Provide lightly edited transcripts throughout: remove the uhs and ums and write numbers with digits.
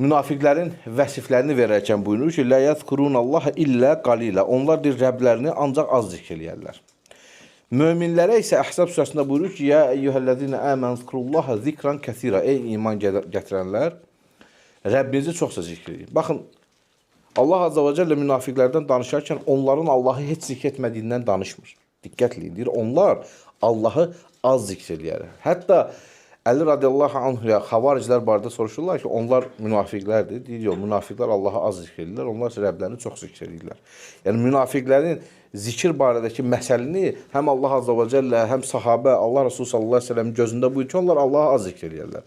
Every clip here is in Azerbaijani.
münafiqlərin vəsiflərini verərkən buyurur ki, "Lə yəzkurunallaha illə qalilə." Onlar deyir Rəblərini ancaq az zikr eləyərlər. Möminlərə isə Əhzab surəsində buyurur ki, "Ya eyyuhellezine amenu zkurullaha zikran kəsira." Ey iman gətirənlər, Rəbbinizi çoxsa zikr edin. Baxın, Allah Azza və Cəllə münafiqlərdən danışarkən onların Allahı heç zikr etmədiyindən danışmır. Diqqətlə deyir, onlar Allahı az zikr eləyər. Hətta Əli radiyallahu anhuya xavariclər barədə soruşurlar ki, onlar münafiqlərdir. Deyir, yox, münafiqlər Allahı az zikr edirlər, onlar isə Rəblərini çox zikr edirlər. Yəni, münafiqlərin zikir barədəki məsəlini həm Allah Azza və Cəllə, həm sahabə, Allah Resulü sallallahu aleyhi ve sellem gözündə buyur ki, onlar Allahı az zikr edirlər.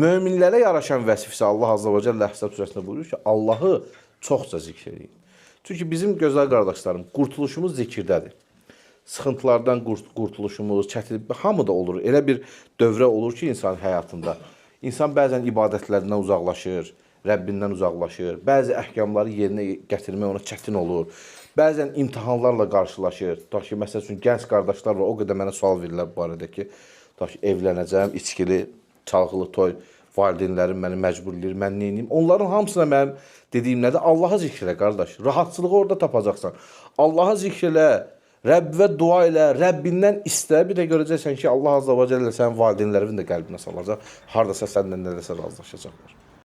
Möminlərə yaraşan vəsif isə Allah Azza və Cəllə Əhzab surəsində buyurur ki, Allahı çoxca zikr edin. Çünki bizim gözəl qardaşlarım, qurtuluşumuz zikirdədir. Sıxıntılardan qurtuluşumuz, çətinlik, hamı da olur. Elə bir dövrə olur ki, insan həyatında. İnsan bəzən ibadətlərindən uzaqlaşır, Rəbbindən uzaqlaşır. Bəzi əhkamları yerinə gətirmək ona çətin olur. Bəzən imtahanlarla qarşılaşır. Tutaq ki, məsəl üçün, gənc qardaşlar var, o qədər mənə sual verirlər bu barədə ki, tutaq ki, evlənəcəm, içkili, çalğılı toy, valideynlərim məni məcbur edir, mən neyiniyim? Onların hamısına mənim dediyim nədir? Allahı zikr elə, qardaş. Rahatçılığı orada tapacaqsan. Allahı zikr elə, Rəbbə dua elə, Rəbbindən istə. Bir də görəcəksən ki, Allah Azza və Cəllə sənin valideynlərin də qəlbinə salacaq. Hardasa səndən nədəsə razılaşacaqlar.